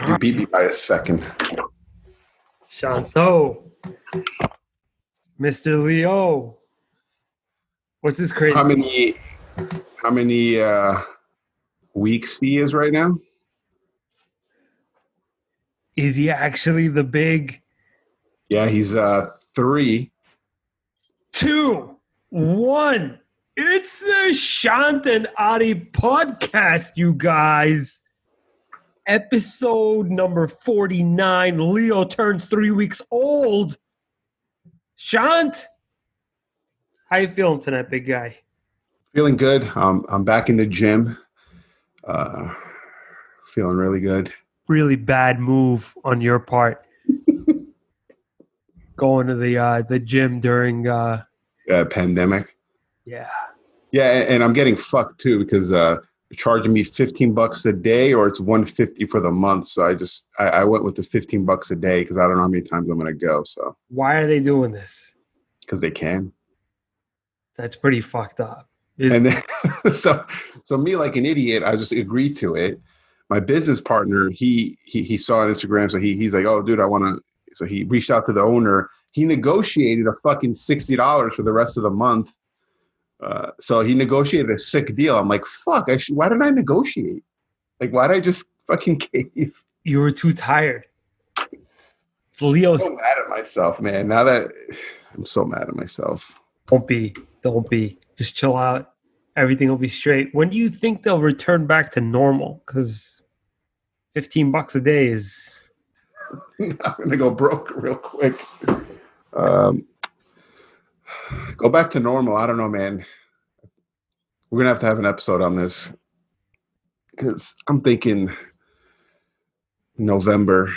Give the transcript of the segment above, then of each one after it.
You beat me by a second. Shanto, Mr. Leo, what's this crazy? How many weeks he is right now? Is he actually the big Yeah, he's 3. 2, 1? It's the Shant and Ari podcast, you guys. Episode number 49. Leo turns 3 weeks old. Shant, how you feeling tonight, big guy? Feeling good. I'm back in the gym. Feeling really good. Really bad move on your part. Going to the gym during Pandemic. Yeah. Yeah, and I'm getting fucked too because they're charging me $15 a day, or it's $150 for the month. So I went with the $15 a day because I don't know how many times I'm gonna go. So Why are they doing this? because they can. That's pretty fucked up. And then so me, like an idiot, I just agreed to it. My business partner, he saw on Instagram, so he's like, "Oh, dude, I want to." So he reached out to the owner. He negotiated a fucking $60 for the rest of the month. So he negotiated a sick deal. I'm like, fuck, why didn't I negotiate? Like, why did I just fucking cave? You were too tired. Leo's. I'm so mad at myself, man. Now that I'm so mad at myself. Don't be. Just chill out. Everything will be straight. When do you think they'll return back to normal? Because $15 a day is... I'm going to go broke real quick. Go back to normal. I don't know, man. We're going to have an episode on this. Because I'm thinking November.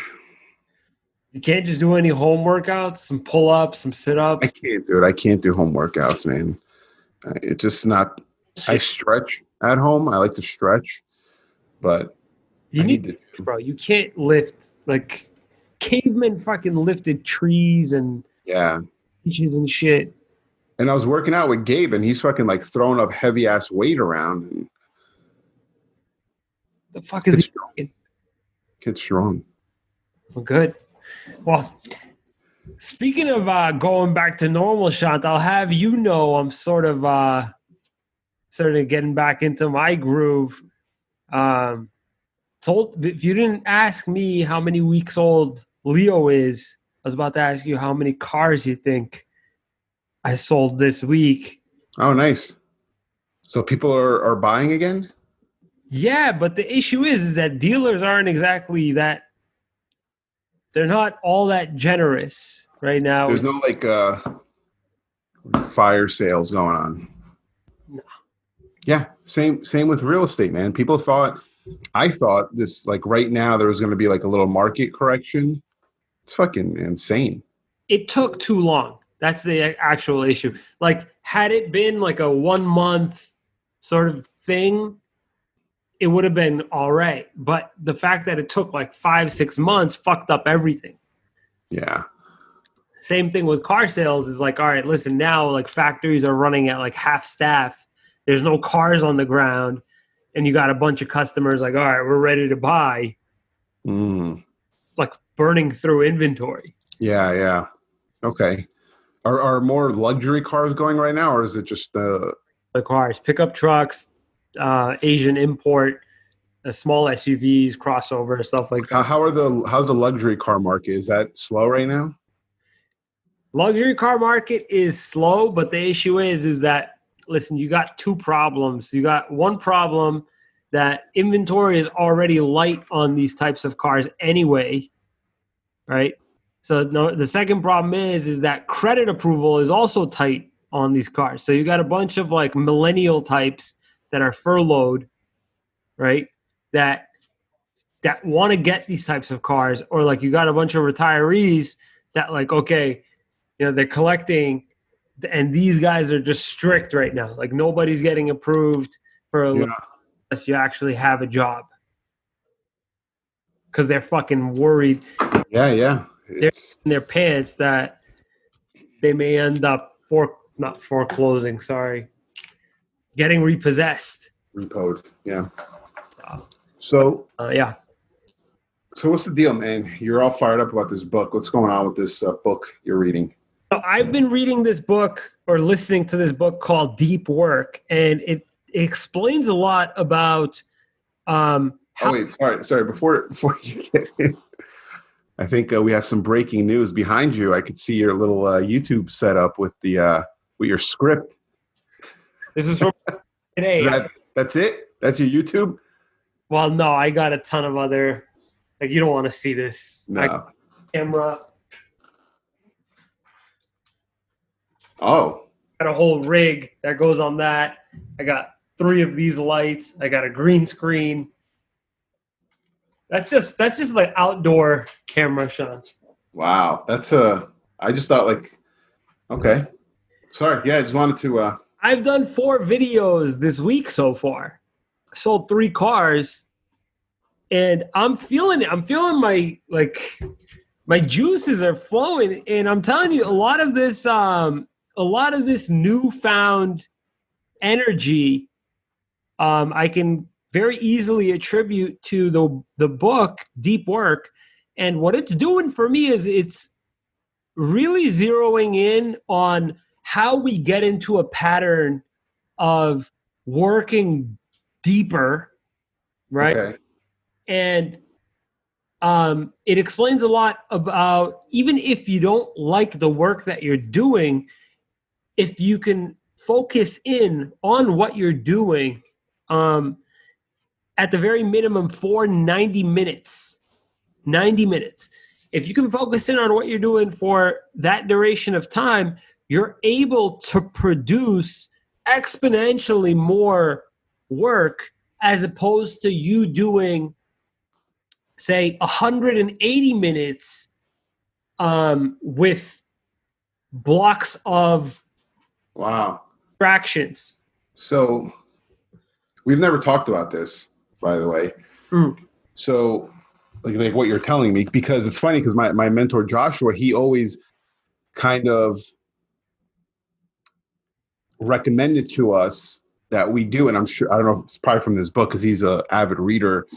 You can't just do any home workouts, some pull-ups, some sit-ups. I can't do it. I can't do home workouts, man. It's just not... I stretch at home. I like to stretch. But you need to, bro. You can't lift... Like, cavemen fucking lifted trees and... Yeah. Beaches and shit. And I was working out with Gabe, and he's fucking like throwing up heavy ass weight around. And the fuck is he? Kid's strong. Well, good. Well, speaking of going back to normal, Shant, I'll have you know I'm sort of getting back into my groove. If you didn't ask me how many weeks old Leo is, I was about to ask you how many cars you think I sold this week. Oh, nice. So people are buying again? Yeah, but the issue is that dealers aren't exactly that. They're not all that generous right now. There's no like fire sales going on. No. Yeah, same with real estate, man. I thought this, like right now there was going to be like a little market correction. It's fucking insane. It took too long. That's the actual issue. Like, had it been like a 1 month sort of thing, it would have been all right. But the fact that it took like 5-6 months fucked up everything. Yeah. Same thing with car sales is like, all right, listen, now like factories are running at like half staff. There's no cars on the ground. And you got a bunch of customers like, all right, we're ready to buy. Like burning through inventory. Yeah. Okay. Are more luxury cars going right now, or is it just the cars, pickup trucks, Asian import, small SUVs, crossover, stuff like that? How's the luxury car market? Is that slow right now? Luxury car market is slow, but the issue is that, listen, you got two problems. You got one problem that inventory is already light on these types of cars anyway, right? So the second problem is that credit approval is also tight on these cars. So you got a bunch of like millennial types that are furloughed, right? That want to get these types of cars, or like you got a bunch of retirees that like, okay, you know, they're collecting, and these guys are just strict right now. Like nobody's getting approved for unless you actually have a job, because they're fucking worried. Yeah. They're in their pants that they may end up not foreclosing, getting repossessed. Repoed, yeah. So So what's the deal, man? You're all fired up about this book. What's going on with this book you're reading? So I've been reading this book or listening to this book called Deep Work, and it explains a lot about how. Oh wait, sorry. Before you get in, I think we have some breaking news behind you. I could see your little YouTube setup with the with your script. This is from today. That's it? That's your YouTube? Well, no, I got a ton of other. Like, you don't want to see this. No. Camera. Oh. Got a whole rig that goes on that. I got 3 of these lights. I got a green screen. That's just like outdoor camera shots. Wow. I just thought like, okay. Sorry. Yeah, I just wanted to. I've done 4 videos this week so far. I sold 3 cars. And I'm feeling it. I'm feeling my juices are flowing. And I'm telling you, a lot of this newfound energy, I can very easily attribute to the book Deep Work. And what it's doing for me is it's really zeroing in on how we get into a pattern of working deeper, right? Okay. And it explains a lot about, even if you don't like the work that you're doing, if you can focus in on what you're doing at the very minimum for 90 minutes. 90 minutes. If you can focus in on what you're doing for that duration of time, you're able to produce exponentially more work as opposed to you doing, say, 180 minutes with blocks of fractions. So we've never talked about this, by the way. So like what you're telling me, because it's funny because my mentor Joshua, he always kind of recommended to us that we do, and I'm sure, I don't know if it's probably from this book because he's an avid reader.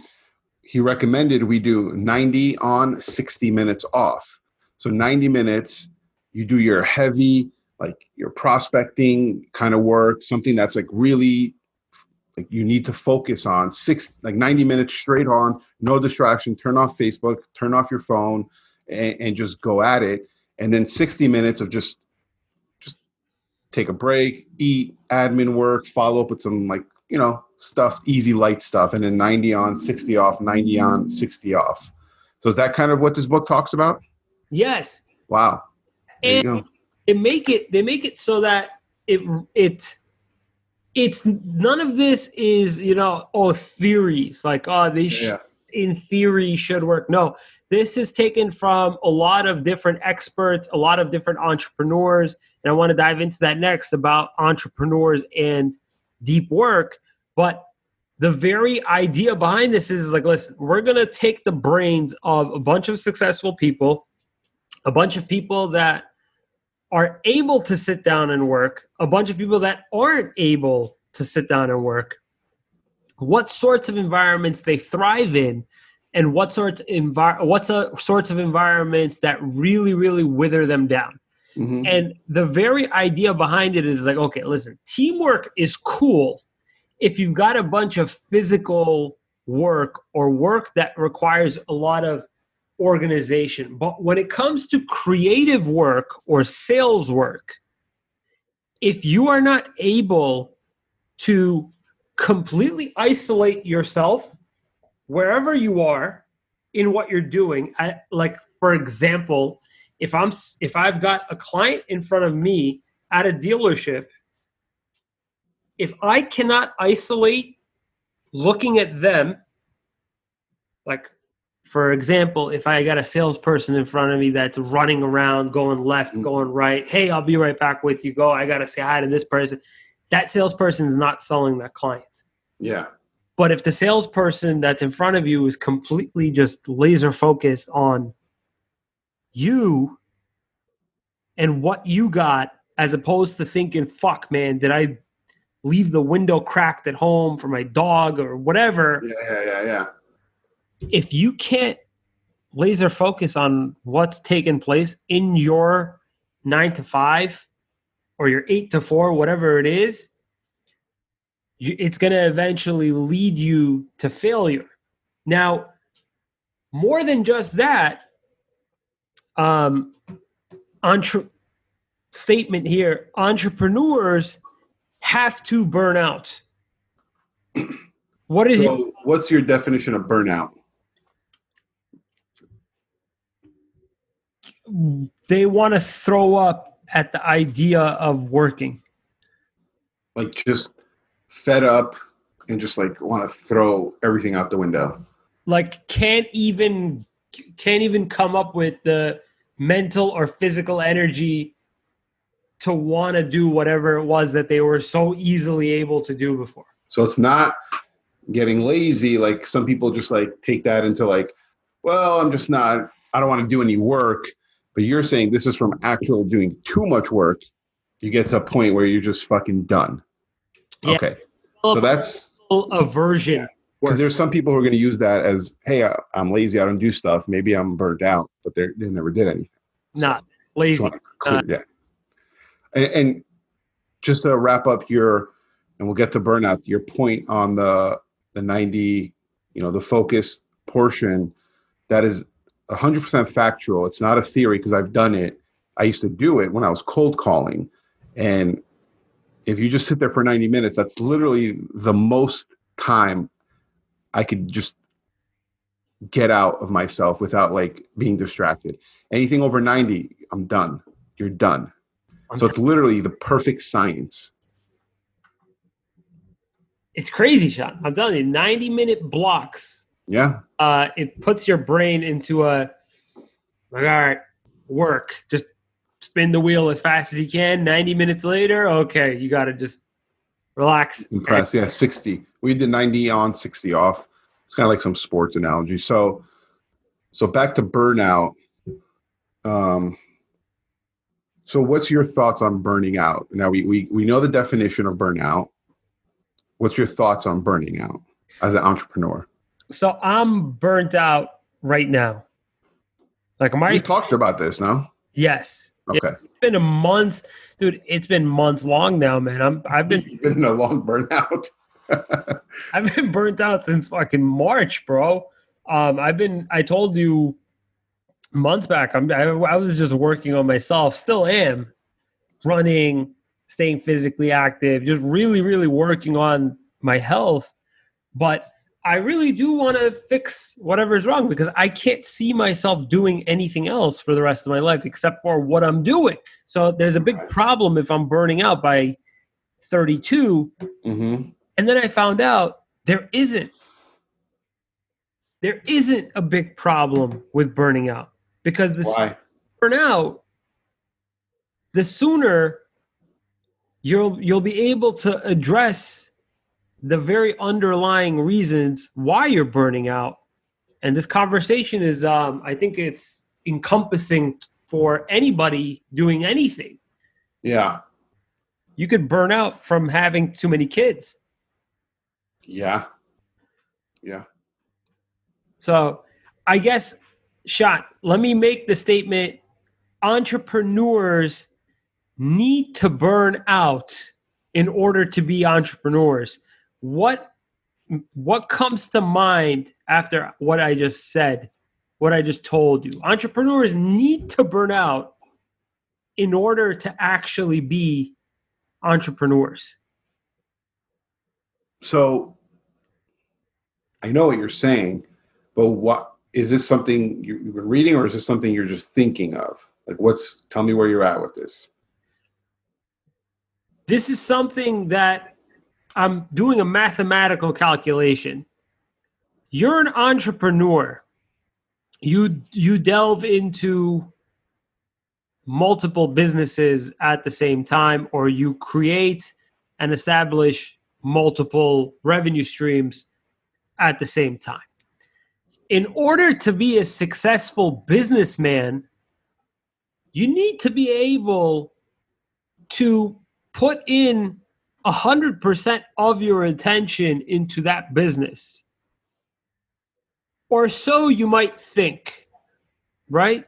He recommended we do 90 on, 60 minutes off. So 90 minutes, you do your heavy, like your prospecting kind of work, something that's like really like you need to focus on, 90 minutes straight on, no distraction, turn off Facebook, turn off your phone, and just go at it. And then 60 minutes of just take a break, eat, admin work, follow up with some stuff, easy, light stuff, and then 90 on, 60 off, 90 on, 60 off. So is that kind of what this book talks about? Yes. Wow. There you go. They make it so that it's none of this is, theories like, this in theory should work. No, this is taken from a lot of different experts, a lot of different entrepreneurs. And I want to dive into that next about entrepreneurs and deep work. But the very idea behind this is like, listen, we're going to take the brains of a bunch of successful people, a bunch of people that are able to sit down and work, a bunch of people that aren't able to sit down and work, what sorts of environments they thrive in, and what sorts of environments that really, really wither them down. Mm-hmm. And the very idea behind it is like, okay, listen, teamwork is cool if you've got a bunch of physical work or work that requires a lot of organization. But when it comes to creative work or sales work, if you are not able to completely isolate yourself wherever you are in what you're doing, like, for example, if I've got a client in front of me at a dealership, if I cannot isolate looking at them, like, for example, if I got a salesperson in front of me that's running around, going left, going right, hey, I'll be right back with you, go, I got to say hi to this person. That salesperson is not selling that client. Yeah. But if the salesperson that's in front of you is completely just laser focused on you and what you got, as opposed to thinking, fuck, man, did I leave the window cracked at home for my dog or whatever? Yeah. If you can't laser focus on what's taking place in your 9 to 5 or your 8 to 4, whatever it is, it's going to eventually lead you to failure. Now, more than just that, statement here, entrepreneurs have to burn out. What's your definition of burnout? They want to throw up at the idea of working. Like just fed up and just like want to throw everything out the window. Like can't even come up with the mental or physical energy to want to do whatever it was that they were so easily able to do before. So it's not getting lazy. Like some people just like take that into like, well, I don't want to do any work. But you're saying this is from actual doing too much work. You get to a point where you're just fucking done. Yeah. Okay. So that's aversion. Because there's some people who are going to use that as, hey, I'm lazy. I don't do stuff. Maybe I'm burnt out, but they never did anything. Not lazy. Yeah. And just to wrap up and we'll get to burnout, your point on the 90, the focus portion, that is 100% factual. It's not a theory because I've done it. I used to do it when I was cold calling. And if you just sit there for 90 minutes, that's literally the most time I could just get out of myself without like being distracted. Anything over 90, I'm done. You're done. So it's literally the perfect science. It's crazy, Shant. I'm telling you, 90-minute blocks. Yeah. It puts your brain into all right, work. Just spin the wheel as fast as you can. 90 minutes later, okay, you got to just relax. Impress. Yeah, 60. We did 90 on, 60 off. It's kind of like some sports analogy. So back to burnout. So what's your thoughts on burning out? Now we know the definition of burnout. What's your thoughts on burning out as an entrepreneur? So I'm burnt out right now. We talked about this, no? Yes. Okay. It's been a month, dude. It's been months long now, man. I've been in a long burnout. I've been burnt out since fucking March, bro. I told you months back, I was just working on myself, still am, running, staying physically active, just really, really working on my health. But I really do want to fix whatever's wrong because I can't see myself doing anything else for the rest of my life except for what I'm doing. So there's a big problem if I'm burning out by 32. Mm-hmm. And then I found out there isn't a big problem with burning out. Because the burnout, the sooner you'll be able to address the very underlying reasons why you're burning out. And this conversation is, I think it's encompassing for anybody doing anything. Yeah. You could burn out from having too many kids. Yeah. Yeah. So I guess, Shant, let me make the statement. Entrepreneurs need to burn out in order to be entrepreneurs. What comes to mind after what I just said, what I just told you? Entrepreneurs need to burn out in order to actually be entrepreneurs. So I know what you're saying, but what is this something you've been reading or is this something you're just thinking of? Like tell me where you're at with this. This is something that I'm doing a mathematical calculation. You're an entrepreneur. You delve into multiple businesses at the same time, or you create and establish multiple revenue streams at the same time. In order to be a successful businessman, you need to be able to put in 100% of your attention into that business. Or so you might think. right?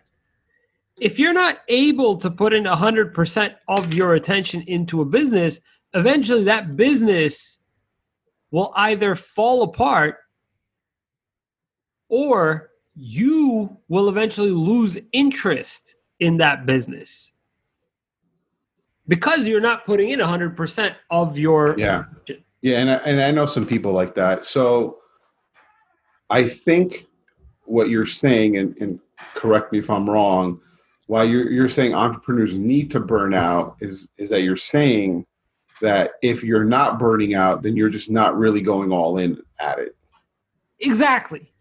If you're not able to put in 100% of your attention into a business, eventually that business will either fall apart or you will eventually lose interest in that business because you're not putting in 100% of your. Yeah. Yeah. And I know some people like that. So I think what you're saying, and correct me if I'm wrong, why you're saying entrepreneurs need to burn out is that you're saying that if you're not burning out, then you're just not really going all in at it. Exactly.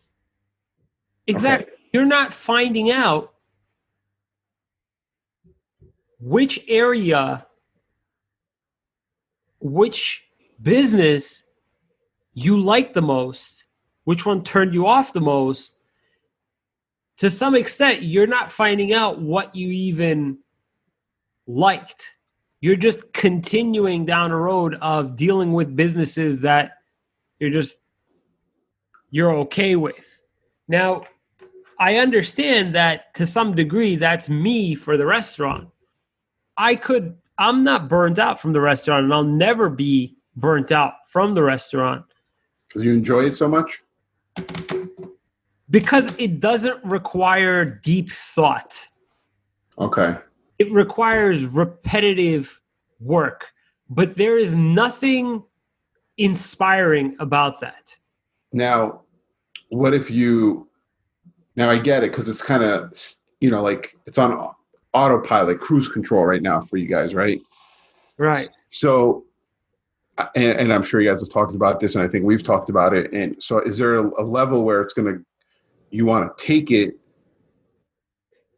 Okay. You're not finding out which area, which business you like the most, which one turned you off the most. To some extent, you're not finding out what you even liked. You're just continuing down a road of dealing with businesses that you're okay with. Now, I understand that to some degree that's me for the restaurant. I'm not burnt out from the restaurant, and I'll never be burnt out from the restaurant. Because you enjoy it so much? Because it doesn't require deep thought. Okay. It requires repetitive work, but there is nothing inspiring about that. Now, what if now I get it, because it's kind of, like it's on autopilot, cruise control right now for you guys, right? Right. So, and I'm sure you guys have talked about this, and I think we've talked about it. And so is there a level where you want to take it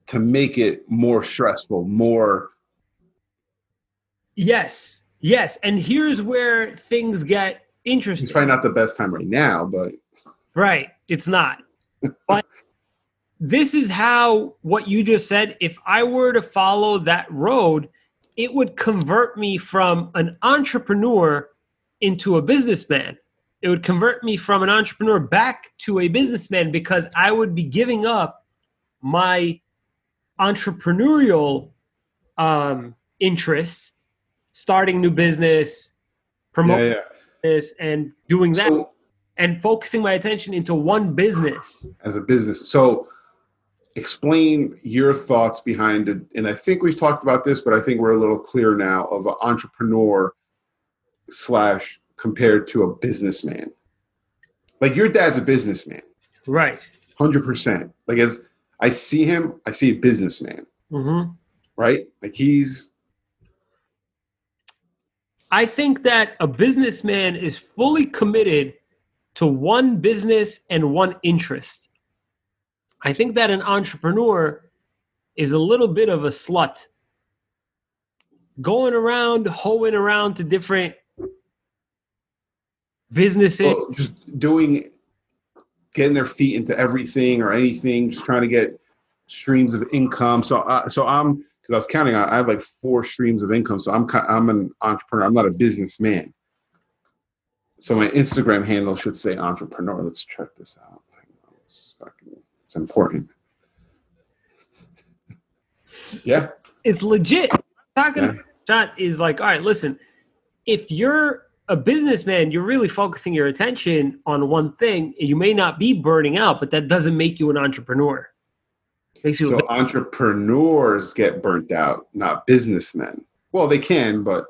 to make it more stressful, more? Yes. And here's where things get interesting. It's probably not the best time right now, but. Right. It's not. But this is how what you just said, if I were to follow that road, it would convert me from an entrepreneur into a businessman. It would convert me from an entrepreneur back to a businessman, because I would be giving up my entrepreneurial interests, starting new business, promoting this, and doing that, and focusing my attention into one business. As a business. So explain your thoughts behind it. And I think we've talked about this, but I think we're a little clear now of an entrepreneur / compared to a businessman. Like your dad's a businessman. Right. 100%. Like as I see him, I see a businessman. Mm-hmm. Right? Like I think that a businessman is fully committed to one business and one interest. I think that an entrepreneur is a little bit of a slut, going around, hoeing around to different businesses. Well, just getting their feet into everything or anything, just trying to get streams of income. So because I was counting, I have like 4 streams of income. So I'm an entrepreneur. I'm not a businessman. So my Instagram handle should say entrepreneur. Let's check this out. It's important. Yeah. It's legit. Shant is like, all right, listen, if you're a businessman, you're really focusing your attention on one thing. You may not be burning out, but that doesn't make you an entrepreneur. So entrepreneurs get burnt out, not businessmen. Well, they can, but.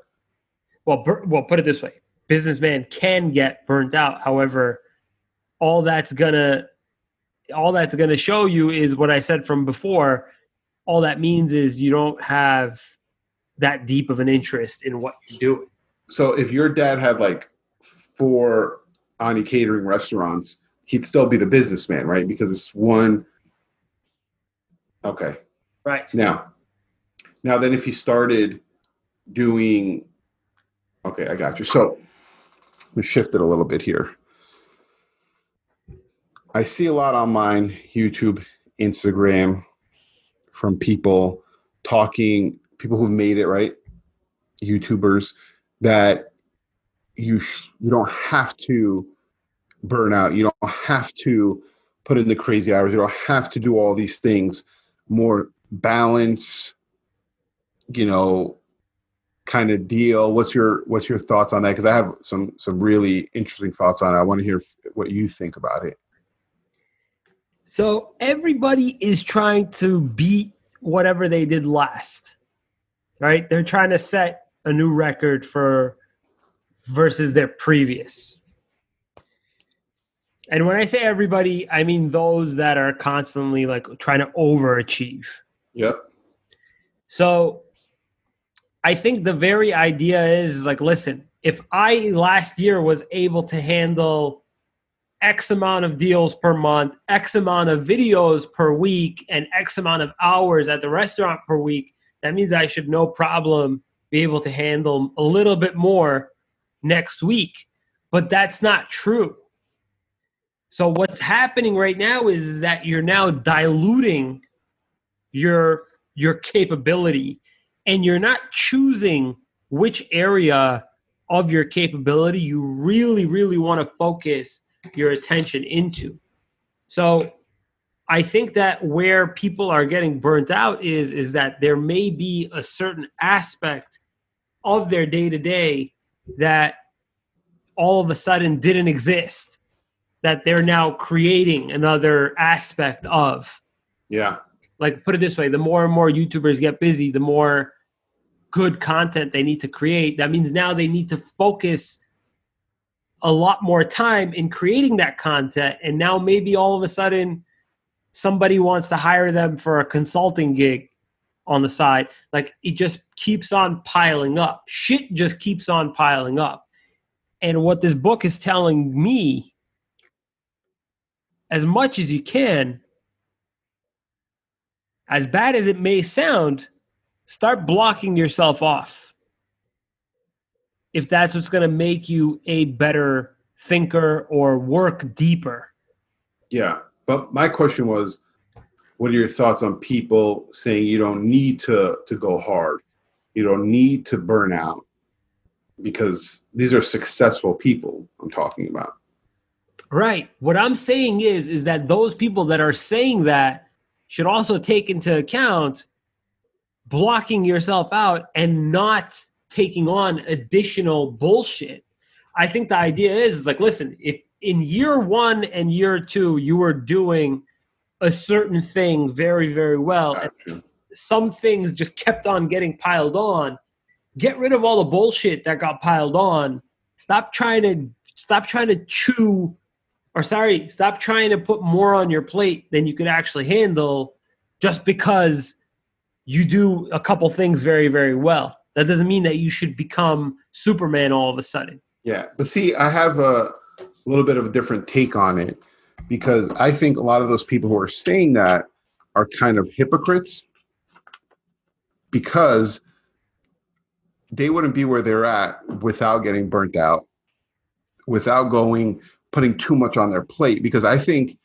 Well, put it this way. Businessman can get burnt out. However, all that's gonna show you is what I said from before. All that means is you don't have that deep of an interest in what you do. So if your dad had like 4 Ani catering restaurants, he'd still be the businessman, right? Because it's one. Okay. Right. Now then if he started doing, okay, I got you. So let me shift it a little bit here. I see a lot online, YouTube, Instagram, from people who've made it, right? YouTubers, that you don't have to burn out. You don't have to put in the crazy hours. You don't have to do all these things more balance, kind of deal? What's your thoughts on that? Because I have some really interesting thoughts on it. I want to hear what you think about it. So everybody is trying to beat whatever they did last, right? They're trying to set a new record versus their previous. And when I say everybody, I mean those that are constantly like trying to overachieve. Yep. So I think the very idea is like, listen, if I last year was able to handle X amount of deals per month, X amount of videos per week, and X amount of hours at the restaurant per week, that means I should no problem be able to handle a little bit more next week. But that's not true. So what's happening right now is that you're now diluting your capability, and you're not choosing which area of your capability you really, really want to focus your attention into. So I think that where people are getting burnt out is that there may be a certain aspect of their day-to-day that all of a sudden didn't exist, that they're now creating another aspect of. Yeah. Like, put it this way, the more and more YouTubers get busy, the more good content they need to create. That means now they need to focus a lot more time in creating that content. And now maybe all of a sudden somebody wants to hire them for a consulting gig on the side. Like, it just keeps on piling up. Shit just keeps on piling up. And what this book is telling me, as much as you can, as bad as it may sound, start blocking yourself off. If that's what's going to make you a better thinker or work deeper. Yeah. But my question was, what are your thoughts on people saying you don't need to go hard? You don't need to burn out, because these are successful people I'm talking about. Right. What I'm saying is that those people that are saying that should also take into account blocking yourself out and not taking on additional bullshit. I think the idea is like, listen, if in year 1 and year 2 you were doing a certain thing very, very well, and some things just kept on getting piled on, get rid of all the bullshit that got piled on. Stop trying to put more on your plate than you could actually handle just because you do a couple things very, very well. That doesn't mean that you should become Superman all of a sudden. Yeah. But see, I have a little bit of a different take on it, because I think a lot of those people who are saying that are kind of hypocrites, because they wouldn't be where they're at without getting burnt out, without putting too much on their plate. Because I think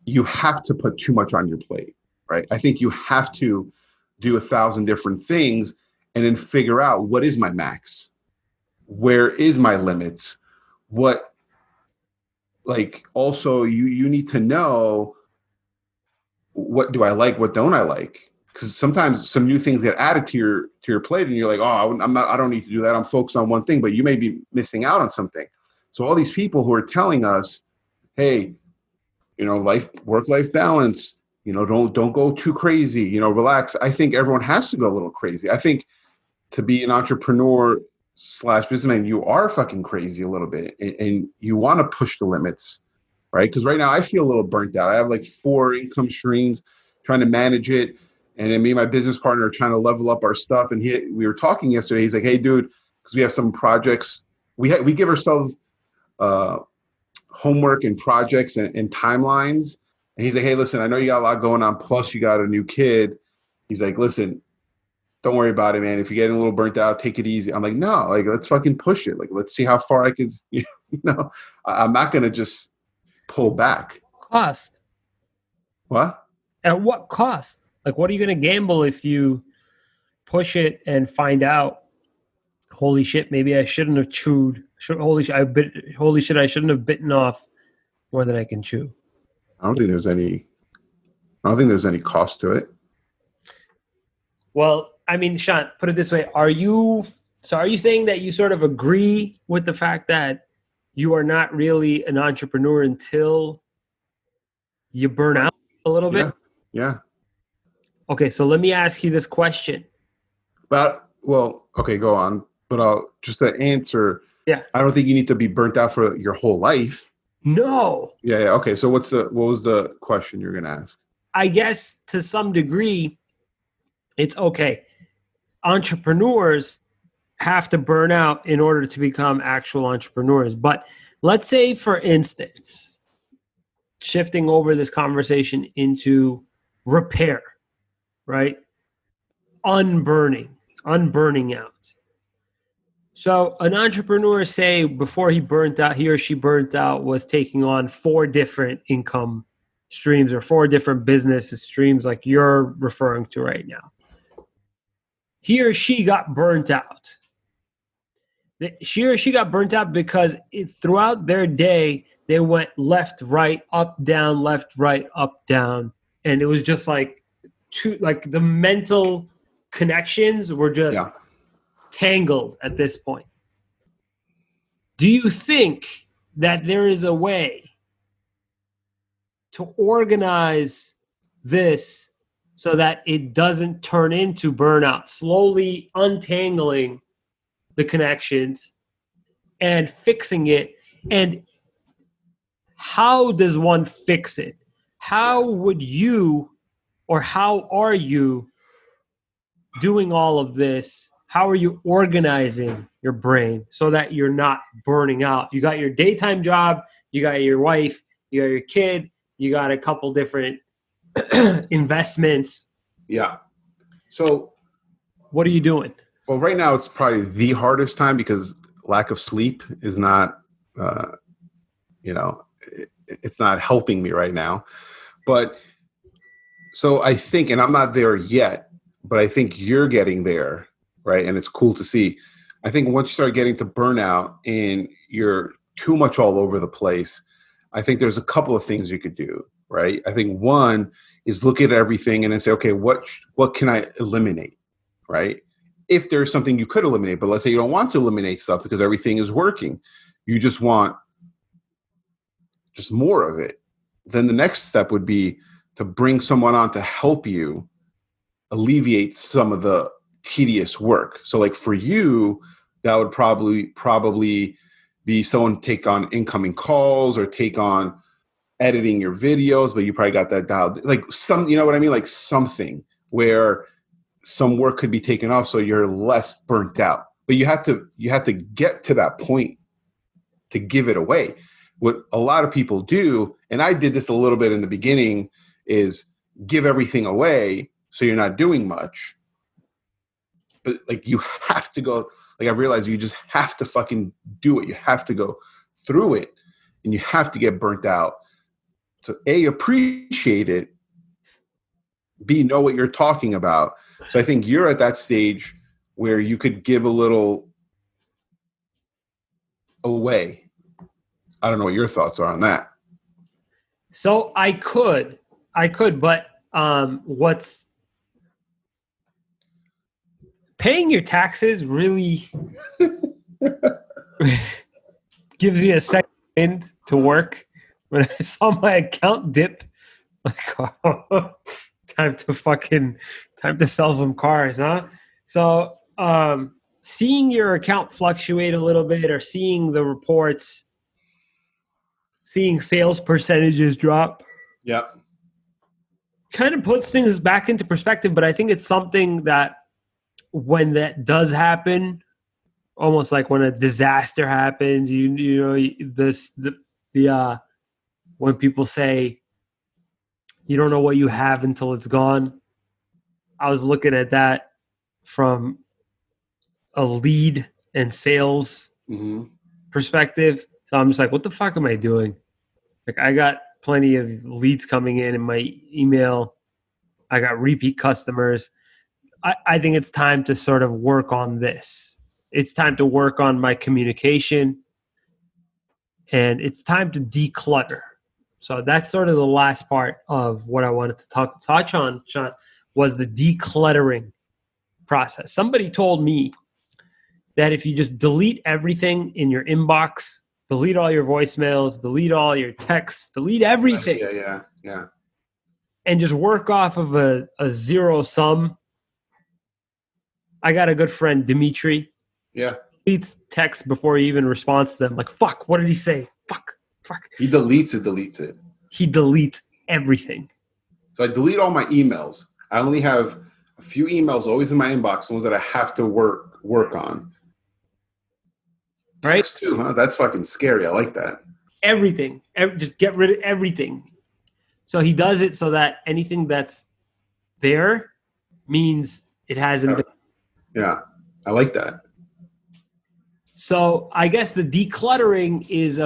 you have to put too much on your plate, right? I think you have to do 1,000 different things and then figure out, what is my max? Where is my limits? Also you need to know, what do I like? What don't I like? Because sometimes some new things get added to your plate and you're like, oh, I don't need to do that. I'm focused on one thing, but you may be missing out on something. So all these people who are telling us, hey, work-life balance, don't go too crazy, relax. I think everyone has to go a little crazy. I think to be an entrepreneur / businessman, you are fucking crazy a little bit, and you want to push the limits, right? Because right now I feel a little burnt out. I have like 4 income streams, trying to manage it. And then me and my business partner are trying to level up our stuff. And we were talking yesterday. He's like, hey, dude, because we have some projects. We give ourselves homework and projects and timelines. And he's like, hey, listen, I know you got a lot going on. Plus you got a new kid. He's like, listen, don't worry about it, man. If you're getting a little burnt out, take it easy. I'm like, no, like, let's fucking push it. Like, let's see how far I could, I'm not going to just pull back. Cost. What? At what cost? Like, what are you going to gamble if you push it and find out, holy shit, maybe I shouldn't have chewed. Holy shit, I shouldn't have bitten off more than I can chew. I don't think there's any I don't think there's any cost to it. Well, I mean, Shant, put it this way. Are you saying that you sort of agree with the fact that you are not really an entrepreneur until you burn out a little bit? Yeah. Yeah. Okay, so let me ask you this question. Okay, go on. But I'll just to answer. Yeah. I don't think you need to be burnt out for your whole life. No. Yeah. Okay. So what was the question you're going to ask? I guess to some degree, it's okay. Entrepreneurs have to burn out in order to become actual entrepreneurs. But let's say, for instance, shifting over this conversation into repair, right? Unburning out. So an entrepreneur, say before he or she burnt out, was taking on 4 different income streams or 4 different business streams like you're referring to right now. He or she got burnt out. She or she got burnt out because throughout their day, they went left, right, up, down, left, right, up, down. And it was just like the mental connections were just tangled at this point. Do you think that there is a way to organize this so that it doesn't turn into burnout, slowly untangling the connections and fixing it? And how does one fix it? How would you, or how are you doing all of this? How are you organizing your brain so that you're not burning out? You got your daytime job, you got your wife, you got your kid, you got a couple different investments. Yeah. So what are you doing? Well, right now it's probably the hardest time because lack of sleep is not, it's not helping me right now. But so I think, and I'm not there yet, but I think you're getting there, right? And it's cool to see. I think once you start getting to burnout and you're too much all over the place, I think there's a couple of things you could do, right? I think one is look at everything and then say, okay, what can I eliminate, right? If there's something you could eliminate, but let's say you don't want to eliminate stuff because everything is working. You just want just more of it. Then the next step would be to bring someone on to help you alleviate some of the tedious work. So like for you, that would probably be someone take on incoming calls or take on editing your videos, but you probably got that dialed. Like you know what I mean? Like something where some work could be taken off so you're less burnt out. But you have to get to that point to give it away. What a lot of people do, and I did this a little bit in the beginning, is give everything away so you're not doing much. But like you have to go, like I've realized you just have to fucking do it. You have to go through it and you have to get burnt out to A, appreciate it, B, know what you're talking about. So I think you're at that stage where you could give a little away. I don't know what your thoughts are on that. So I could, but what's paying your taxes really gives you a second wind to work. When I saw my account dip, like, oh, time to sell some cars, huh? So seeing your account fluctuate a little bit or seeing the reports, seeing sales percentages drop. Yeah. Kind of puts things back into perspective, but I think it's something that when that does happen, almost like when a disaster happens, when people say you don't know what you have until it's gone. I was looking at that from a lead and sales perspective. So I'm just like, what the fuck am I doing? Like I got plenty of leads coming in my email. I got repeat customers. I think it's time to sort of work on this. It's time to work on my communication. And it's time to declutter. So that's sort of the last part of what I wanted to touch on, Sean, was the decluttering process. Somebody told me that if you just delete everything in your inbox, delete all your voicemails, delete all your texts, delete everything. Yeah. And just work off of a zero sum. I got a good friend, Dimitri. Yeah. Deletes text before he even responds to them. Like, fuck, what did he say? Fuck. He deletes it. He deletes everything. So I delete all my emails. I only have a few emails always in my inbox, the ones that I have to work on. Right? Text too, huh? That's fucking scary. I like that. Everything. Just get rid of everything. So he does it so that anything that's there means it hasn't been. Yeah, I like that. So I guess the decluttering is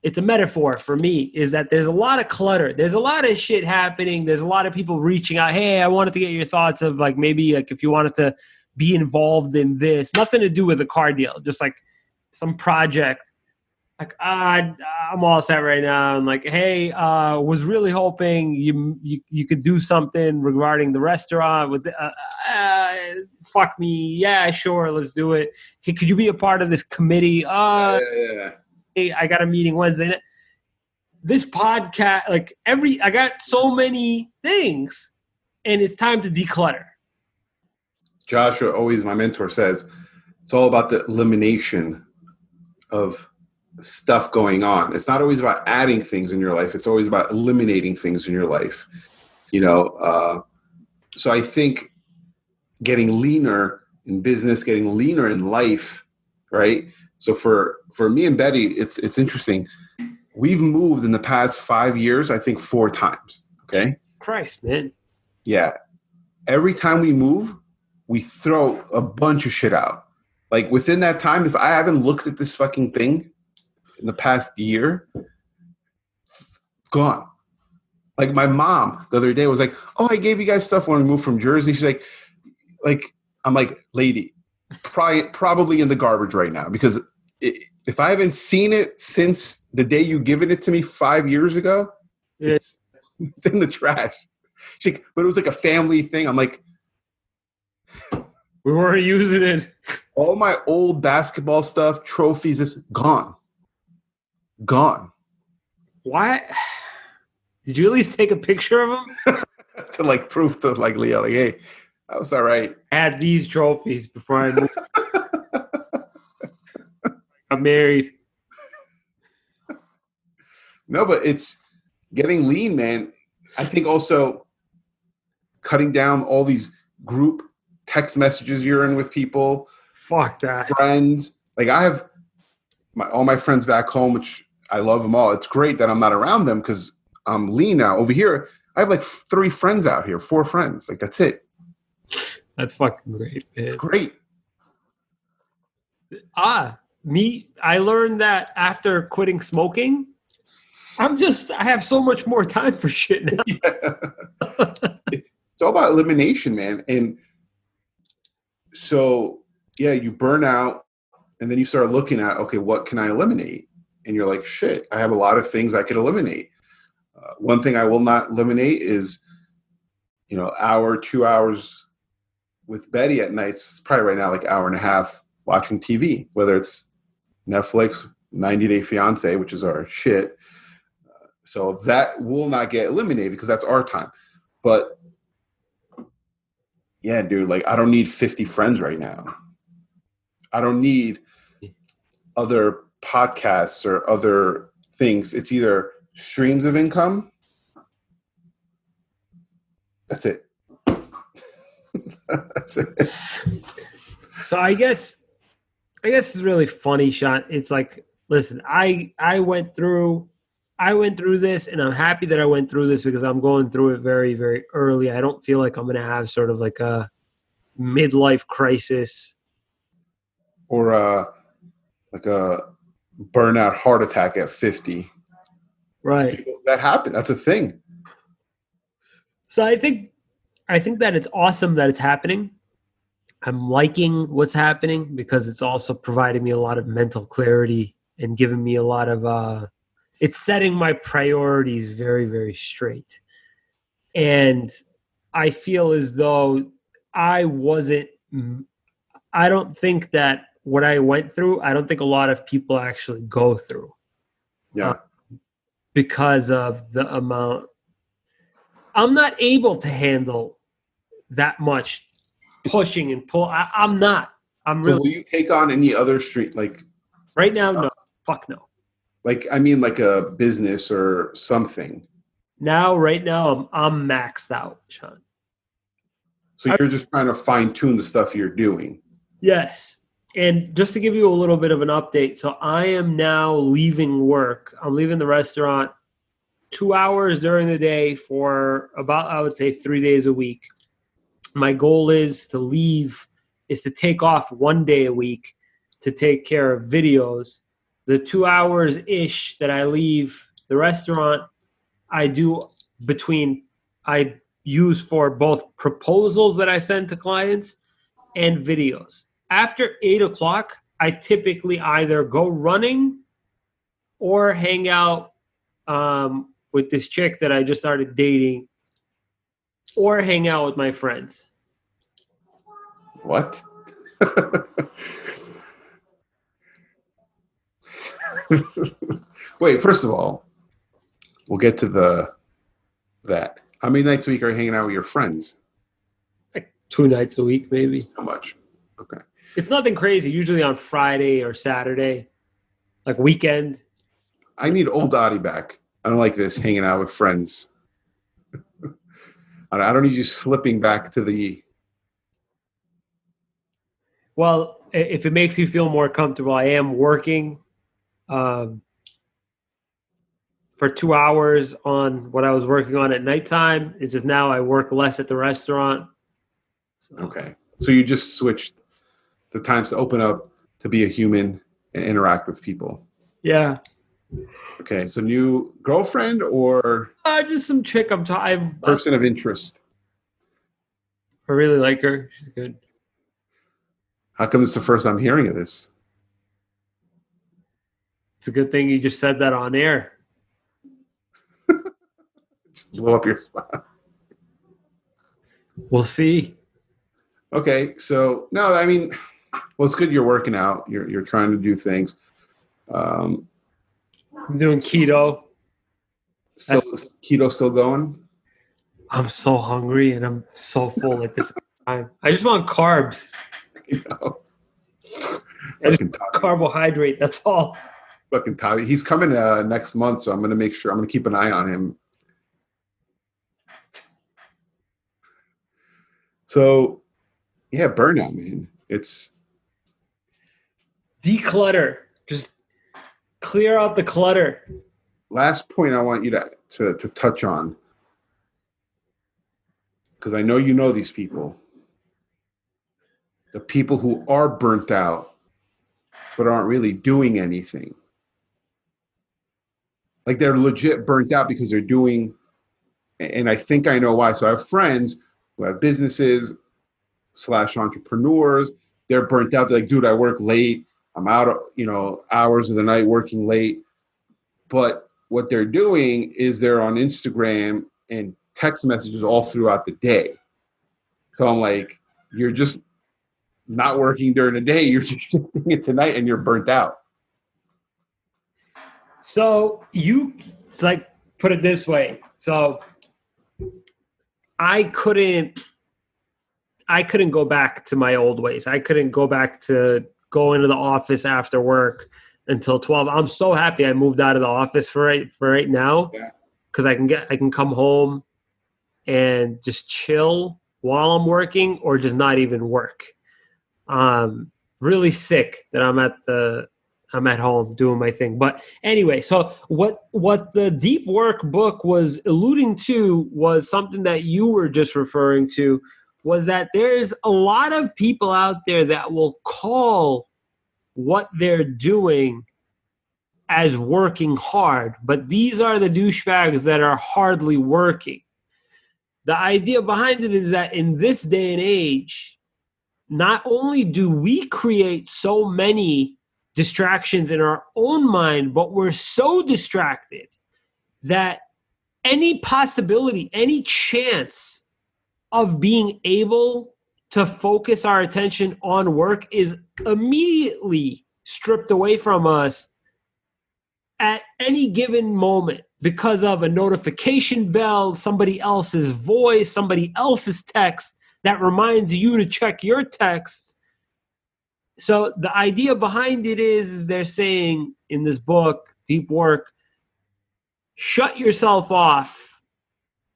it's a metaphor for me, is that there's a lot of clutter. There's a lot of shit happening. There's a lot of people reaching out. Hey, I wanted to get your thoughts of like maybe like if you wanted to be involved in this. Nothing to do with a car deal, just like some project. Like, I'm all set right now. I'm like, hey, was really hoping you could do something regarding the restaurant with fuck me. Yeah, sure. Let's do it. Hey, could you be a part of this committee? Yeah. Hey, I got a meeting Wednesday night. This podcast, like I got so many things and it's time to declutter. Joshua, always my mentor, says it's all about the elimination of stuff going on. It's not always about adding things in your life. It's always about eliminating things in your life. So I think getting leaner in business, getting leaner in life, right? So for me and Betty, it's interesting. We've moved in the past 5 years, I think 4 times. Okay. Christ, man. Yeah. Every time we move, we throw a bunch of shit out. Like within that time, if I haven't looked at this fucking thing in the past year, gone. Like my mom the other day was like, "Oh, I gave you guys stuff when we moved from Jersey." She's like I'm like, "Lady, probably in the garbage right now because if I haven't seen it since the day you given it to me 5 years ago, it's in the trash." But it was like a family thing. I'm like, we weren't using it. All my old basketball stuff, trophies, is gone. Why? Did you at least take a picture of them? To like prove to like Leo, like, hey, that was all right. I had these trophies before I moved. I'm married. No, but it's getting lean, man. I think also cutting down all these group text messages you're in with people. Fuck that. Friends. Like I have all my friends back home, which I love them all. It's great that I'm not around them because I'm lean now. Over here, I have like 3 friends out here, 4 friends. Like that's it. That's fucking great, man. Great. I learned that after quitting smoking, I have so much more time for shit now. Yeah. It's all about elimination, man. And so, yeah, you burn out and then you start looking at, okay, what can I eliminate? And you're like, shit, I have a lot of things I could eliminate. One thing I will not eliminate is, hour, 2 hours with Betty at nights. It's probably right now like hour and a half watching TV, whether it's Netflix, 90 Day Fiance, which is our shit. So that will not get eliminated because that's our time. But yeah, dude, like I don't need 50 friends right now. I don't need other podcasts or other things. It's either streams of income. That's it. That's it. So I guess it's really funny, Shant. It's like, listen, I went through this, and I'm happy that I went through this because I'm going through it very, very early. I don't feel like I'm going to have sort of like a midlife crisis or like a burnout heart attack at 50. Right. That happened. That's a thing. So I think that it's awesome that it's happening. I'm liking what's happening because it's also providing me a lot of mental clarity and giving me a lot of it's setting my priorities very, very straight. And I feel as though I don't think that what I went through, I don't think a lot of people actually go through. Yeah. Because of the amount. I'm not able to handle that much pushing and pull. I'm not. I'm So really. will you take on any other street, like Right now, stuff? no. Fuck no. Like, I mean, like a business or something. Right now, I'm maxed out, Sean. So you're just trying to fine tune the stuff you're doing. Yes. And just to give you a little bit of an update, so I am now leaving work. I'm leaving the restaurant 2 hours during the day for about, I would say, 3 days a week. My goal is to take off 1 day a week to take care of videos. The 2 hours-ish that I leave the restaurant, I use for both proposals that I send to clients and videos. After 8 o'clock, I typically either go running or hang out with this chick that I just started dating, or hang out with my friends. What? Wait, first of all, we'll get to that. How many nights a week are you hanging out with your friends? Like 2 nights a week, maybe. How much? Okay. It's nothing crazy. Usually on Friday or Saturday, like weekend. I need old Adi back. I don't like this hanging out with friends. I don't need you slipping back to the. Well, if it makes you feel more comfortable, I am working for 2 hours on what I was working on at nighttime. It's just now I work less at the restaurant. So. Okay. So you just switched the times to open up to be a human and interact with people. Yeah. Okay. So new girlfriend or just some chick person of interest? I really like her. She's good. How come it's the first I'm hearing of this? It's a good thing you just said that on air. Just blow up your spot. We'll see. Okay, so no, I mean, well, it's good you're working out. You're trying to do things. I'm doing keto. Keto still going? I'm so hungry and I'm so full at this time. I just want carbs. You know, I just want carbohydrate. That's all. Fucking Tommy. He's coming next month, so I'm gonna make sure. I'm gonna keep an eye on him. So, yeah, burnout, man. It's declutter. Just clear out the clutter. Last point I want you to touch on, because I know you know these people. The people who are burnt out but aren't really doing anything. Like they're legit burnt out because they're doing, and I think I know why. So I have friends who have businesses / entrepreneurs. They're burnt out. They're like, dude, I work late. I'm out, hours of the night working late. But what they're doing is they're on Instagram and text messages all throughout the day. So I'm like, you're just not working during the day. You're just doing it tonight and you're burnt out. So it's like, put it this way. So I couldn't go back to my old ways. I couldn't go back to go into the office after work until 12. I'm so happy I moved out of the office for right now, because I can come home and just chill while I'm working, or just not even work. Really sick that I'm at home doing my thing. But anyway, so what the deep work book was alluding to was something that you were just referring to, was that there's a lot of people out there that will call what they're doing as working hard, but these are the douchebags that are hardly working. The idea behind it is that in this day and age, not only do we create so many distractions in our own mind, but we're so distracted that any possibility, any chance of being able to focus our attention on work is immediately stripped away from us at any given moment because of a notification bell, somebody else's voice, somebody else's text that reminds you to check your text. So the idea behind it is they're saying in this book, Deep Work, shut yourself off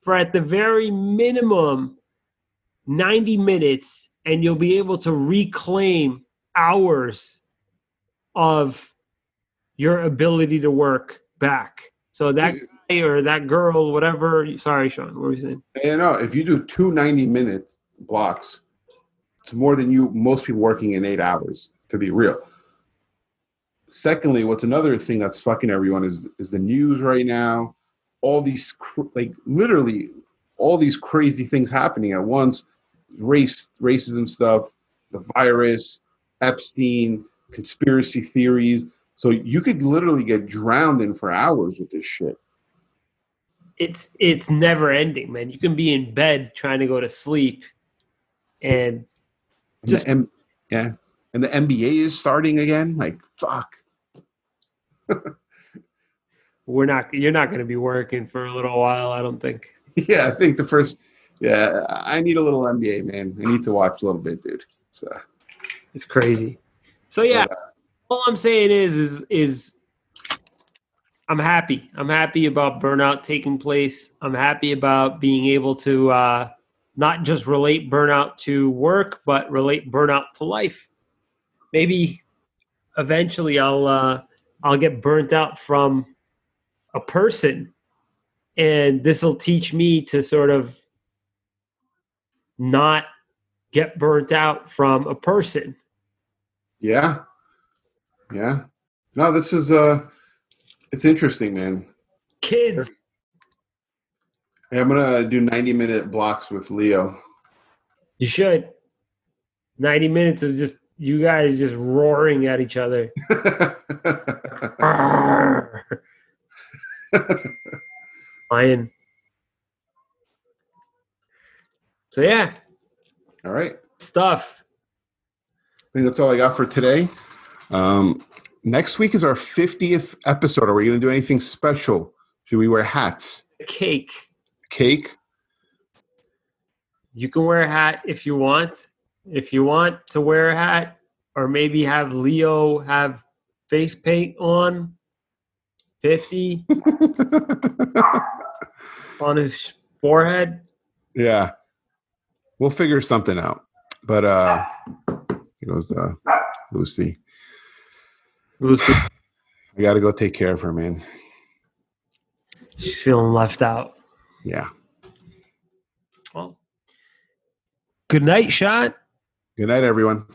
for at the very minimum 90 minutes, and you'll be able to reclaim hours of your ability to work back. So that guy or that girl, whatever. Sorry, Sean, what were you saying? You know, if you do 2 90-minute blocks, it's more than most people working in 8 hours, to be real. Secondly, what's another thing that's fucking everyone is the news right now. All these, literally all these crazy things happening at once. Racism stuff, the virus, Epstein, conspiracy theories. So you could literally get drowned in for hours with this shit. It's never ending, man. You can be in bed trying to go to sleep, and and the NBA is starting again. Like, fuck. You're not going to be working for a little while, I don't think. Yeah, I think I need a little NBA, man. I need to watch a little bit, dude. It's crazy. So yeah, all I'm saying is I'm happy. I'm happy about burnout taking place. I'm happy about being able to not just relate burnout to work, but relate burnout to life. Maybe eventually I'll get burnt out from a person, and this will teach me to sort of not get burnt out from a person. Yeah. No, this is it's interesting, man. Kids. Hey, I'm gonna do 90-minute blocks with Leo. You should. 90 minutes of just you guys just roaring at each other. Lion. So yeah. All right. Stuff. I think that's all I got for today. Next week is our 50th episode. Are we going to do anything special? Should we wear hats? Cake. You can wear a hat if you want. If you want to wear a hat, or maybe have Leo have face paint on 50 on his forehead. Yeah. We'll figure something out. But here goes Lucy. I got to go take care of her, man. She's feeling left out. Yeah. Well, good night, Shant. Good night, everyone.